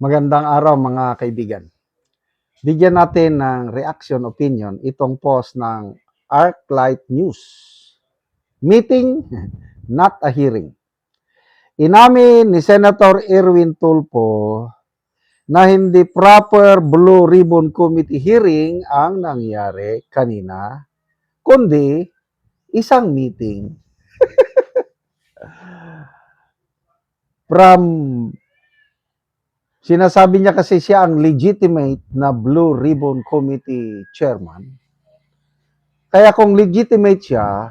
Magandang araw mga kaibigan. Bigyan natin ng reaction opinion itong post ng ArcLight News. Meeting, not a hearing. Inamin ni Senator Erwin Tulfo na hindi proper Blue Ribbon Committee hearing ang nangyari kanina, kundi isang meeting from sinasabi niya kasi siya ang legitimate na Blue Ribbon Committee chairman. Kaya kung legitimate siya,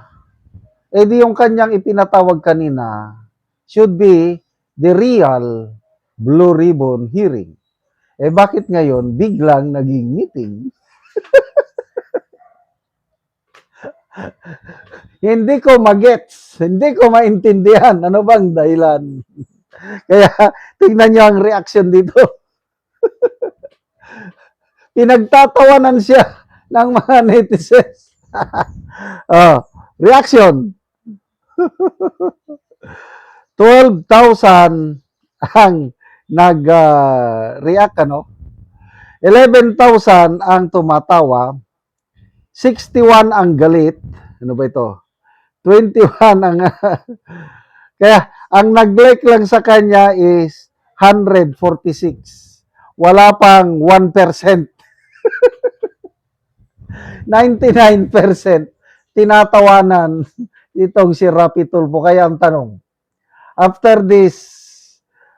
di yung kanyang ipinatawag kanina should be the real Blue Ribbon hearing. Bakit ngayon biglang naging meeting? Hindi ko magets, hindi ko maintindihan ano bang dahilan. Kaya tingnan niyo ang reaction dito. Pinagtatawanan siya ng mga netizens. Reaction. 12,000 ang nag-react, 11,000 ang tumatawa, 61 ang galit, ano ba ito? 21 ang, kaya ang nag-like lang sa kanya is 146. Wala pang 1%. 99% tinatawanan itong si Rapi Tulfo. Kaya ang tanong, after this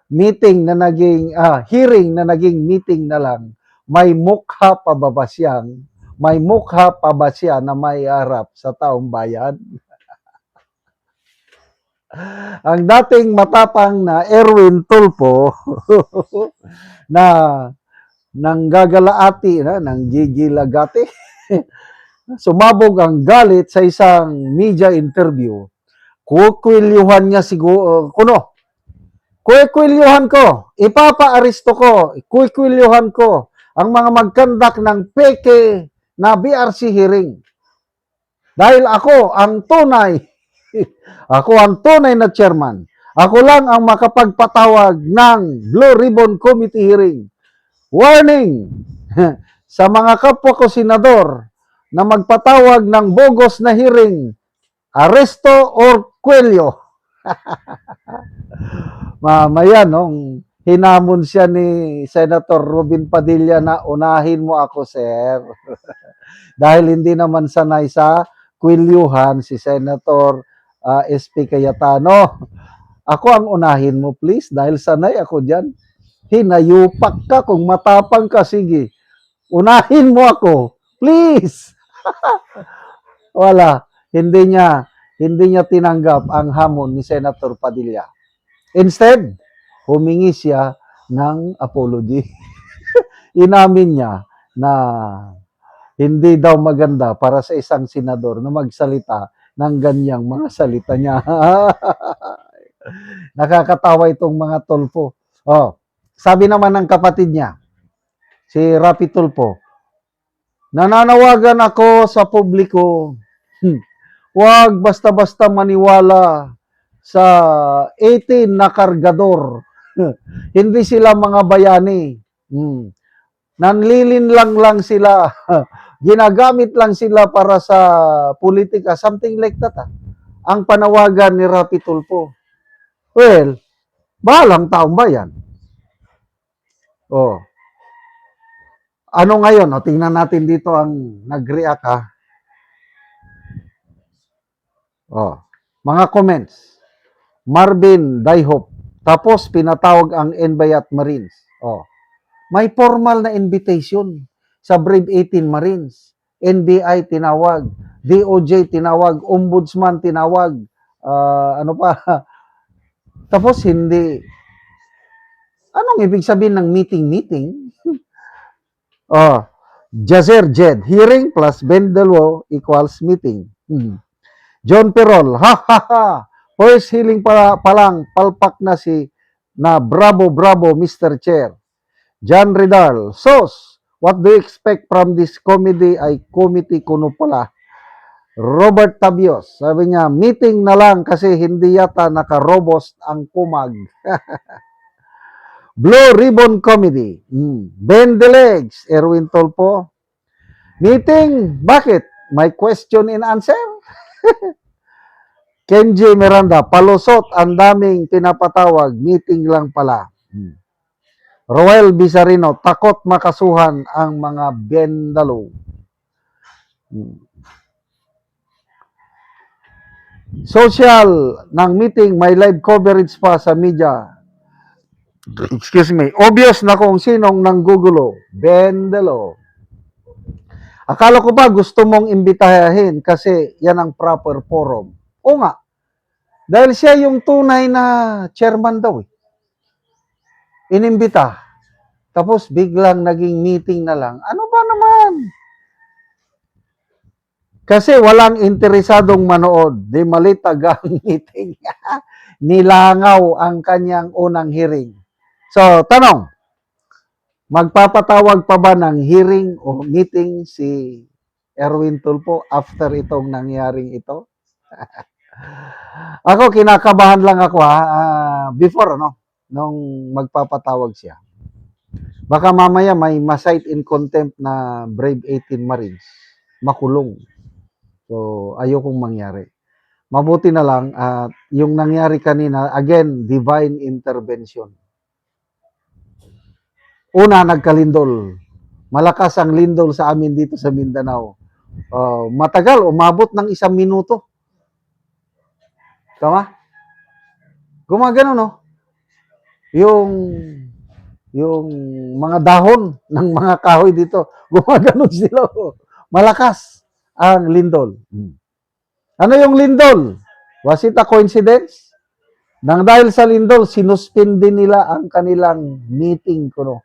meeting na naging hearing na naging meeting na lang, may mukha pa ba siyang may mukha pa ba siya na may harap sa taong bayan? Ang dating matapang na Erwin Tulfo na nanggagalaati na nang gigilagati sumabog ang galit sa isang media interview. Kukwilyuhan niya siguro kuno. Kukwilyuhan ko, ipapa-aresto ko, kukwilyuhan ko ang mga magkandak ng peke na BRC hearing. Dahil ako ang tunay, ako ang tunay na chairman. Ako lang ang makapagpatawag ng Blue Ribbon Committee hearing. Warning sa mga kapwa ko senador na magpatawag ng bogus na hearing, aresto or kwelyo. Mamaya nung hinamon siya ni Senator Robin Padilla na unahin mo ako, sir. Dahil hindi naman sanay sa kwilyuhan si Senator SP Cayetano. Ako ang unahin mo, please, dahil sanay ako dyan. Hinayupak ka, kung matapang ka, sige. Unahin mo ako, please. Wala, hindi niya tinanggap ang hamon ni Senator Padilla. Instead, humingi siya ng apology. Inamin niya na hindi daw maganda para sa isang senador na magsalita ng ganyang mga salita niya. Nakakatawa itong mga Tulfo. Sabi naman ng kapatid niya, si Rapi Tulfo, nananawagan ako sa publiko, huwag basta-basta maniwala sa 18 na kargador. Hindi sila mga bayani. Nanlilinlang lang sila. Ginagamit lang sila para sa politika. Something like that. Ang panawagan ni Rapi Tulfo. Well, bahalang taong bayan. Ano ngayon? Tingnan natin dito ang nag-react. Mga comments. Marvin Daihop. Tapos pinatawag ang NBI at Marines. May formal na invitation sa Brave 18 Marines. NBI tinawag, DOJ tinawag, Ombudsman tinawag, ano pa. Tapos hindi. Anong ibig sabihin ng meeting? Jazer Jed, hearing plus Bendelo equals meeting. John Perol, first hearing pa lang, palpak na bravo, Mr. Chair. John Ridal, Sos, what do you expect from this committee? Ay committee kuno pala. Robert Tabios, sabi niya, meeting na lang kasi hindi yata naka-robust ang kumag. Blue Ribbon Comedy. Ben Delegs, Erwin Tolpo. Meeting, bakit? May question and answer? Kenji Miranda, palusot, ang daming pinapatawag, meeting lang pala. Roel Bizarino, takot makasuhan ang mga bendalo. Social ng meeting, may live coverage pa sa media. Excuse me. Obvious na kung sinong nanggugulo. Bendalo. Akala ko ba gusto mong imbitahin kasi yan ang proper forum. O nga. Dahil siya yung tunay na chairman daw. Inimbita. Tapos biglang naging meeting na lang. Ano ba naman? Kasi walang interesadong manood. Di malitag ang meeting. Nilangaw ang kanyang unang hearing. So, tanong. Magpapatawag pa ba ng hearing o meeting si Erwin Tulfo after itong nangyaring ito? Ako, kinakabahan lang ako before, nung magpapatawag siya. Baka mamaya may ma-cite in contempt na Brave 18 Marines. Makulong. So, ayokong mangyari. Mabuti na lang, yung nangyari kanina, again, divine intervention. Una, nagkalindol. Malakas ang lindol sa amin dito sa Mindanao. Matagal, umabot ng 1 minuto. Tama? Gumagano, no? Yung mga dahon ng mga kahoy dito, gumagano sila. Malakas ang lindol. Ano yung lindol? Was it a coincidence? Nang dahil sa lindol, sinuspindi nila ang kanilang meeting ko.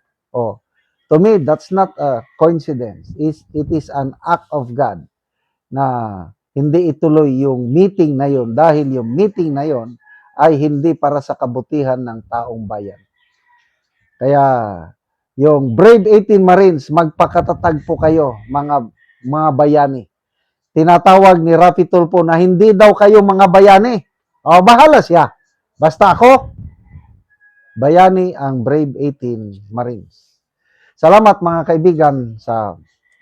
To me, that's not a coincidence. It is an act of God na hindi ituloy yung meeting na yon dahil yung meeting na yon ay hindi para sa kabutihan ng taong bayan. Kaya yung Brave 18 Marines, magpakatatag po kayo, mga bayani. Tinatawag ni Rafi Tulfo na hindi daw kayo mga bayani. Bahala siya. Basta ako, bayani ang Brave 18 Marines. Salamat mga kaibigan sa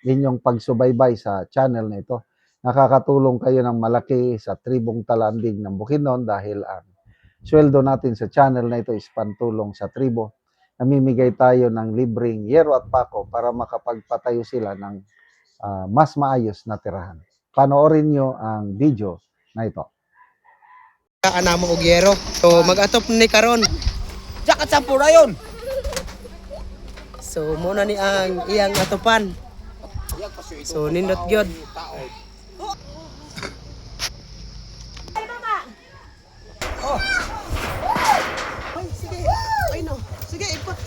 inyong pagsubaybay sa channel na ito. Nakakatulong kayo ng malaki sa tribong Talandig ng Bukidnon dahil ang sweldo natin sa channel na ito is pantulong sa tribo. Namimigay tayo ng libreng yero at pako para makapagpatayo sila ng mas maayos na tirahan. Panoorin nyo ang video na ito. Ana mo og yero. So mag-atop ni karon. Jakat sa pura yun. So muna ni ang iyang atopan. So nindot gyud. Ay sige. Ay no. Sige ipot.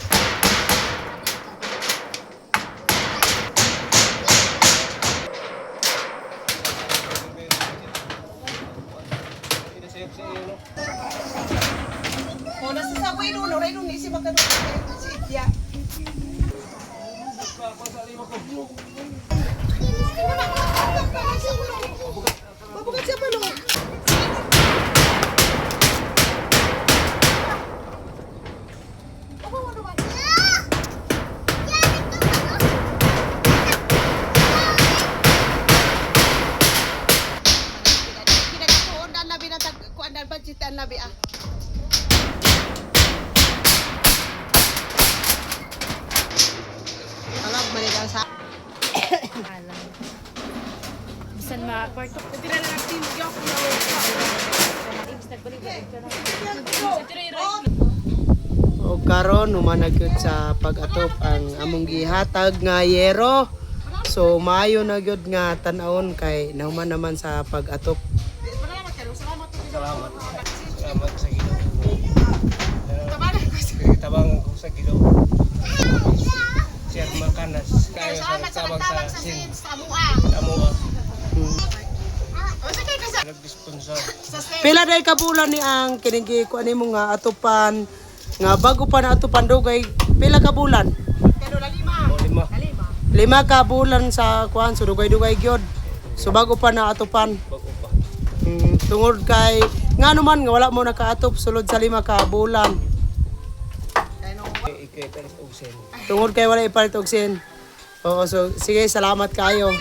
Muna sa sabay no, ray no ni si magkano si Itya. Mabukat siya pa no. Kinagatuon na nabi na kuan na budget na nabi ah. Alam manigang sa Alam. Bisan ma-kwarto. Tira na natin yung o karon humanag gyud sa pag-atop ang among gihatag nga yero. So maayo na gyud nga tan-awon kay nahuman naman sa pag-atop. Salamat sa Ginoo. Tabang ko sa Ginoo. Sir Makanas kayo sa tabang sa sin. Amua. Nag-sponsor. Pila day ka bulan ni ang kinigi ko ani mo nga atupan nga bago pa na atupan dugay pila ka bulan? Lima. 5 ka bulan sa kuan so dugay-dugay gyud. So bago pa na atupan. Bago pa. Tungod kay nga naman nga wala mo nakaatop sulod sa 5 ka bulan. Ikaw ito usin. Tungod kay wala ipalit og sin. Oo, so sige, salamat kayo.